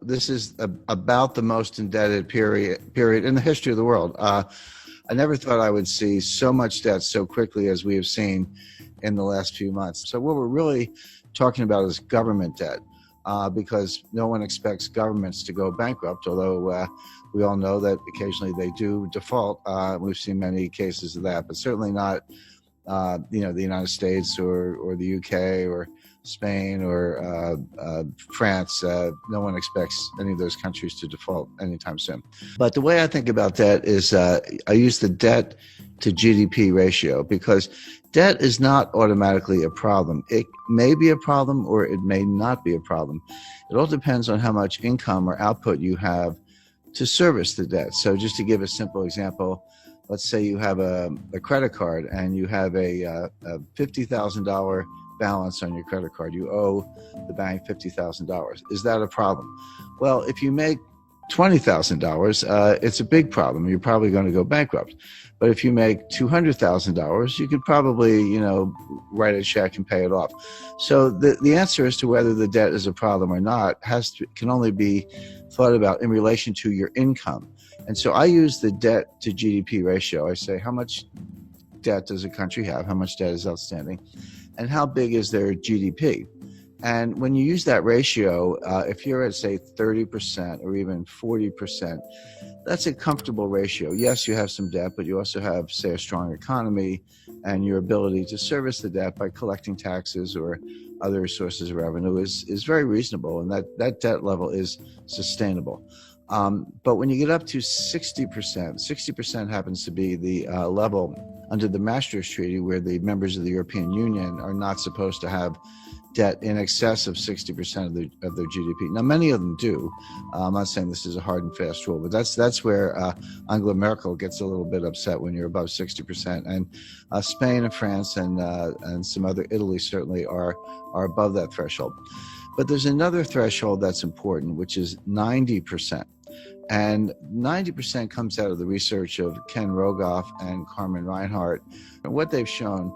this is about the most indebted period in the history of the world. I never thought I would see so much debt so quickly as we have seen in the last few months. So what we're really talking about is government debt, because no one expects governments to go bankrupt, although we all know that occasionally they do default. We've seen many cases of that, but certainly not the United States or the UK or Spain or France. No one expects any of those countries to default anytime soon. But the way I think about debt is I use the debt to GDP ratio, because debt is not automatically a problem. It may be a problem or it may not be a problem. It all depends on how much income or output you have to service the debt. So just to give a simple example, let's say you have a credit card and you have a $50,000 balance on your credit card. You owe the bank $50,000. Is that a problem? Well, if you make $20,000, it's a big problem. You're probably going to go bankrupt. But if you make $200,000, you could probably, write a check and pay it off. So the answer as to whether the debt is a problem or not can only be thought about in relation to your income. And so I use the debt to GDP ratio. I say, how much debt does a country have? How much debt is outstanding? And how big is their GDP? And when you use that ratio, if you're at, say, 30% or even 40%, that's a comfortable ratio. Yes, you have some debt, but you also have, say, a strong economy and your ability to service the debt by collecting taxes or other sources of revenue is very reasonable, and that debt level is sustainable. But when you get up to 60% happens to be the level under the Maastricht Treaty, where the members of the European Union are not supposed to have debt in excess of 60% of their GDP. Now, many of them do. I'm not saying this is a hard and fast rule, but that's where Angela Merkel gets a little bit upset when you're above 60%. And Spain and France and some other, Italy certainly are above that threshold. But there's another threshold that's important, which is 90%. And 90% comes out of the research of Ken Rogoff and Carmen Reinhart. And what they've shown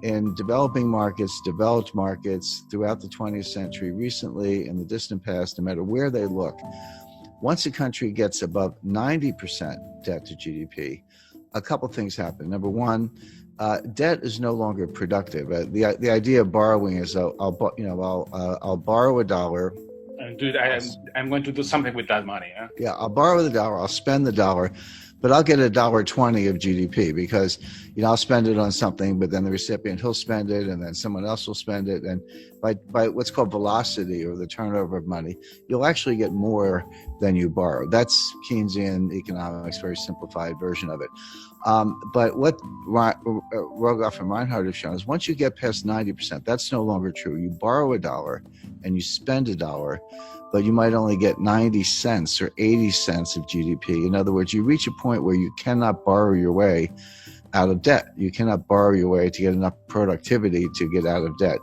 in developing markets, developed markets throughout the 20th century, recently, in the distant past, no matter where they look, once a country gets above 90% debt to GDP, a couple things happen. Number one, debt is no longer productive. The idea of borrowing is I'll borrow $1. I'm going to do something with that money. Huh? Yeah, I'll borrow the $1, I'll spend the $1, but I'll get $1.20 of GDP because, I'll spend it on something, but then the recipient, he'll spend it, and then someone else will spend it. And by what's called velocity, or the turnover of money, you'll actually get more than you borrow. That's Keynesian economics, very simplified version of it. But what Rogoff and Reinhart have shown is once you get past 90%, that's no longer true. You borrow $1 and you spend $1, but you might only get 90 cents or 80 cents of GDP. In other words, you reach a point where you cannot borrow your way out of debt. You cannot borrow your way to get enough productivity to get out of debt.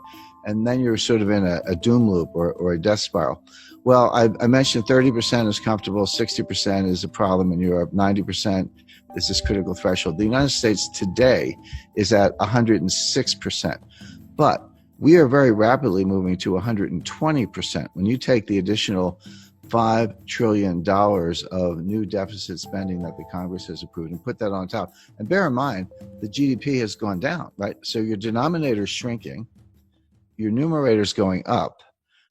And then you're sort of in a doom loop or a death spiral. Well, I mentioned 30% is comfortable, 60% is a problem in Europe, 90% is this critical threshold. The United States today is at 106%. But we are very rapidly moving to 120%. When you take the additional $5 trillion of new deficit spending that the Congress has approved and put that on top. And bear in mind, the GDP has gone down, right? So your denominator is shrinking, your numerator is going up,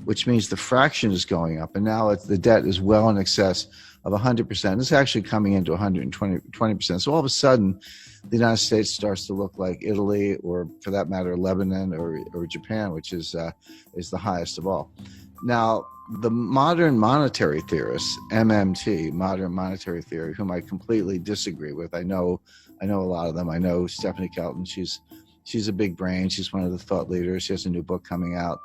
which means the fraction is going up. And now the debt is well in excess of 100%. It's actually coming into 120%. So all of a sudden, the United States starts to look like Italy, or for that matter, Lebanon or Japan, which is the highest of all. Now, the modern monetary theorists, MMT, modern monetary theory, whom I completely disagree with. I know a lot of them. I know Stephanie Kelton. She's a big brain. She's one of the thought leaders. She has a new book coming out.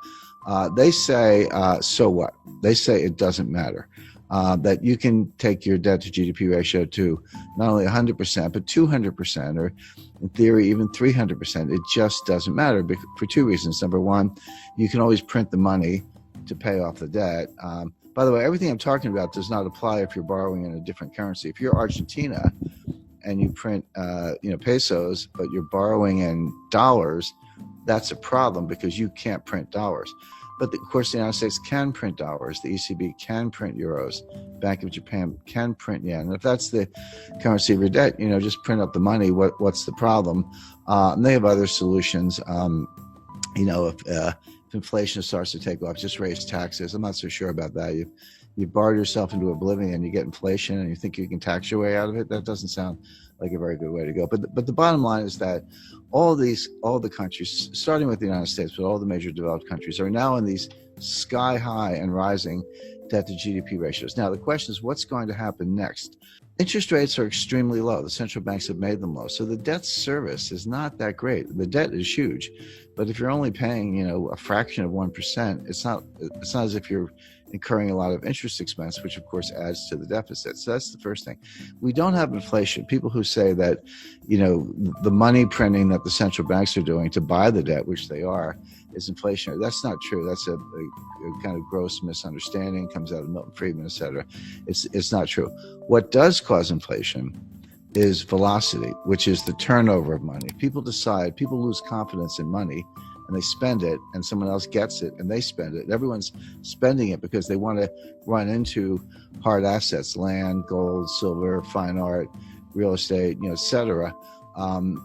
They say, so what? They say it doesn't matter. That you can take your debt to GDP ratio to not only 100%, but 200%, or in theory, even 300%. It just doesn't matter for two reasons. Number one, you can always print the money to pay off the debt. By the way, everything I'm talking about does not apply if you're borrowing in a different currency. If you're Argentina and you print, pesos, but you're borrowing in dollars, that's a problem because you can't print dollars. But of course, the United States can print dollars. The ECB can print euros. Bank of Japan can print yen. And if that's the currency of your debt, just print up the money. What's the problem? And they have other solutions. If inflation starts to take off, just raise taxes. I'm not so sure about that. You borrow yourself into oblivion, you get inflation, and you think you can tax your way out of it. That doesn't sound like a very good way to go. But the bottom line is that all the countries, starting with the United States, but all the major developed countries, are now in these sky high and rising debt to GDP ratios. Now, the question is, what's going to happen next? Interest rates are extremely low. The central banks have made them low. So the debt service is not that great. The debt is huge. But if you're only paying, a fraction of 1%, it's not as if you're incurring a lot of interest expense, which of course adds to the deficit. So that's the first thing. We don't have inflation. People who say that, the money printing that the central banks are doing to buy the debt, which they are, is inflationary. That's not true. That's a kind of gross misunderstanding. Comes out of Milton Friedman, et cetera. It's not true. What does cause inflation is velocity, which is the turnover of money. People lose confidence in money, and they spend it, and someone else gets it and they spend it. Everyone's spending it because they want to run into hard assets, land, gold, silver, fine art, real estate, et cetera,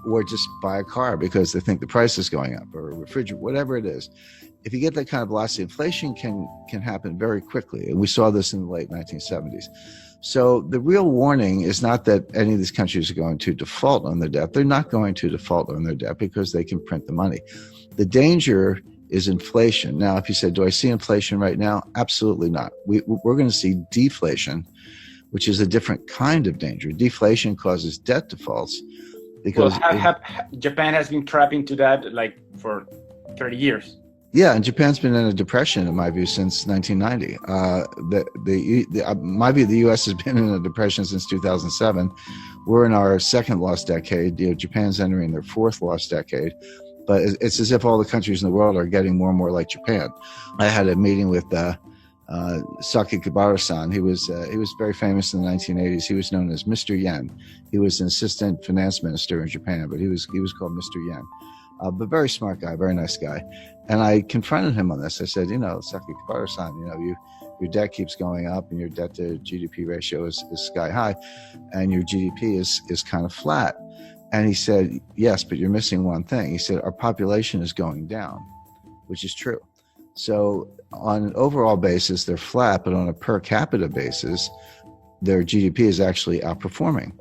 or just buy a car because they think the price is going up, or a refrigerator, whatever it is. If you get that kind of velocity, inflation can happen very quickly. And we saw this in the late 1970s. So the real warning is not that any of these countries are going to default on their debt. They're not going to default on their debt because they can print the money. The danger is inflation. Now, if you said, do I see inflation right now? Absolutely not. We're going to see deflation, which is a different kind of danger. Deflation causes debt defaults because Japan has been trapped into that for 30 years. Yeah, and Japan's been in a depression, in my view, since 1990. My view, the U.S. has been in a depression since 2007. We're in our second lost decade. Japan's entering their fourth lost decade. But it's as if all the countries in the world are getting more and more like Japan. I had a meeting with Saki Kibara-san. He was very famous in the 1980s. He was known as Mr. Yen. He was an assistant finance minister in Japan, but he was called Mr. Yen. But very smart guy, very nice guy. And I confronted him on this. I said, Saki Kibara-san, your debt keeps going up and your debt to GDP ratio is sky high and your GDP is kind of flat. And he said, yes, but you're missing one thing. He said, our population is going down, which is true. So on an overall basis, they're flat, but on a per capita basis, their GDP is actually outperforming.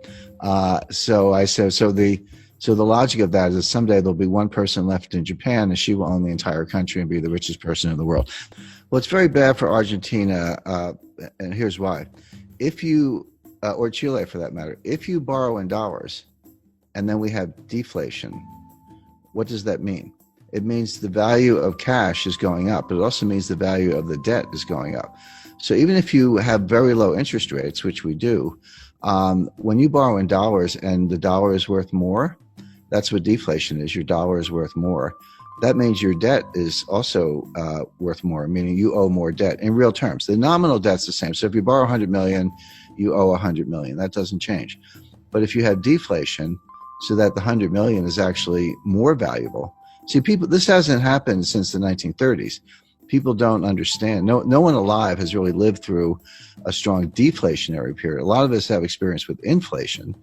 So I said, so the logic of that is someday there'll be one person left in Japan and she will own the entire country and be the richest person in the world. Well, it's very bad for Argentina, and here's why. If you, or Chile for that matter, if you borrow in dollars and then we have deflation, what does that mean? It means the value of cash is going up, but it also means the value of the debt is going up. So even if you have very low interest rates, which we do, when you borrow in dollars and the dollar is worth more, that's what deflation is. Your dollar is worth more. That means your debt is also worth more, meaning you owe more debt in real terms. The nominal debt's the same. So if you borrow 100 million, you owe 100 million. That doesn't change. But if you have deflation, so that the 100 million is actually more valuable. See, this hasn't happened since the 1930s. People don't understand. No one alive has really lived through a strong deflationary period. A lot of us have experience with inflation.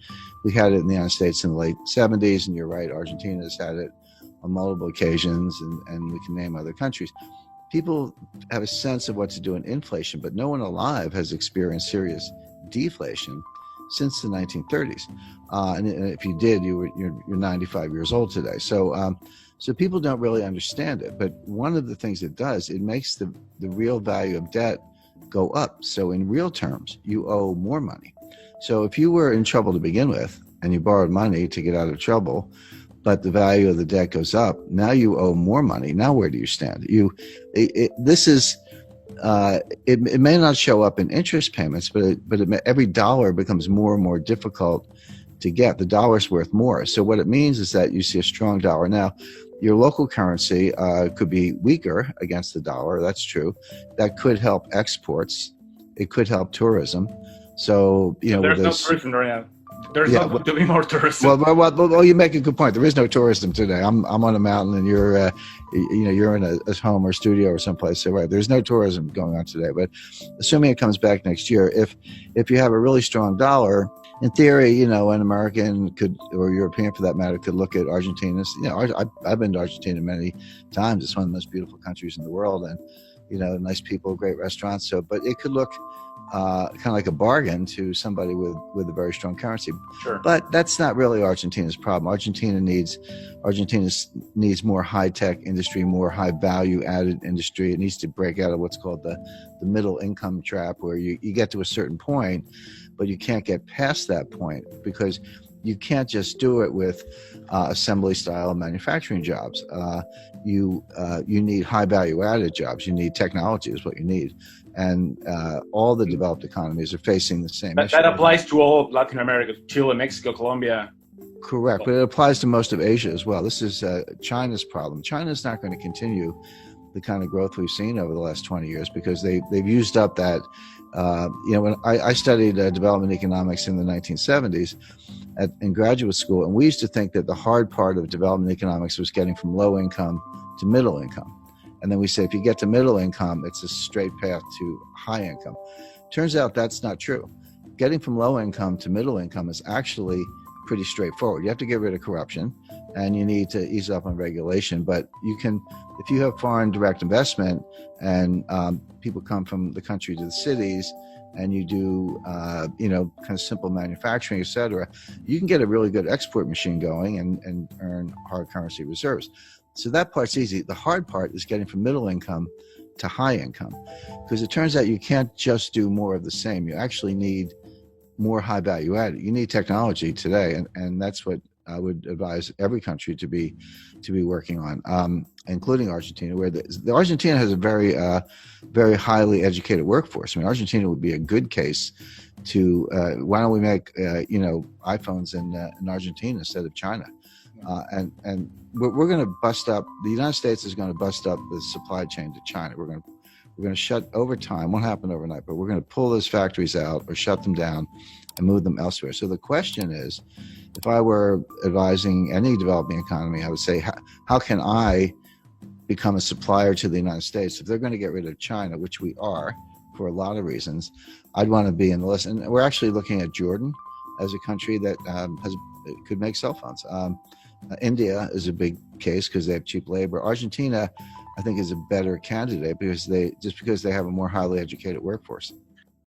We had it in the United States in the late 70s, and you're right, Argentina's had it on multiple occasions, and we can name other countries. People have a sense of what to do in inflation, but no one alive has experienced serious deflation since the 1930s. And if you did, you're 95 years old today. So people don't really understand it. But one of the things it does, it makes the real value of debt go up. So in real terms, you owe more money. So if you were in trouble to begin with and you borrowed money to get out of trouble, but the value of the debt goes up, now you owe more money. Now where do you stand? It may not show up in interest payments, but every dollar becomes more and more difficult to get. The dollar's worth more. So what it means is that you see a strong dollar. Now, your local currency could be weaker against the dollar. That's true. That could help exports. It could help tourism. So, there's no tourism right now. There's Yeah, not going to be more tourism. well, you make a good point. There is no tourism today. I'm on a mountain, and you're you're in a home or studio or someplace. So right, there's no tourism going on today. But assuming it comes back next year, if you have a really strong dollar, in theory, an American could, or European for that matter, could look at Argentina. I've been to Argentina many times. It's one of the most beautiful countries in the world, and nice people, great restaurants. So, but it could look kind of like a bargain to somebody with a very strong currency. Sure. But that's not really Argentina's problem. Argentina needs more high-tech industry, more high-value-added industry. It needs to break out of what's called the middle income trap, where you get to a certain point, but you can't get past that point because you can't just do it with assembly style manufacturing jobs. You need high value added jobs. You need technology is what you need. And all the developed economies are facing the same issue. That applies to all of Latin America, Chile, Mexico, Colombia. Correct, but it applies to most of Asia as well. This is China's problem. China's not going to continue the kind of growth we've seen over the last 20 years because they've used up that. When I studied development economics in the 1970s in graduate school, and we used to think that the hard part of development economics was getting from low income to middle income. And then we say if you get to middle income, it's a straight path to high income. Turns out that's not true. Getting from low income to middle income is actually pretty straightforward. You have to get rid of corruption and you need to ease up on regulation. But you can, if you have foreign direct investment and people come from the country to the cities and you do, kind of simple manufacturing, et cetera, you can get a really good export machine going and earn hard currency reserves. So that part's easy. The hard part is getting from middle income to high income, because it turns out you can't just do more of the same. You actually need more high value added. You need technology today, and that's what I would advise every country to be working on, including Argentina, where the Argentina has a very very highly educated workforce. I mean, Argentina would be a good case to why don't we make iPhones in Argentina instead of China, and we're going to bust up. The United States is going to bust up the supply chain to China. We're going to shut over time. Won't happen overnight, but we're going to pull those factories out or shut them down and move them elsewhere. So the question is, if I were advising any developing economy, I would say, how can I become a supplier to the United States? If they're going to get rid of China, which we are for a lot of reasons, I'd want to be in the list. And we're actually looking at Jordan as a country that could make cell phones. India is a big case because they have cheap labor. Argentina, I think, is a better candidate because they have a more highly educated workforce.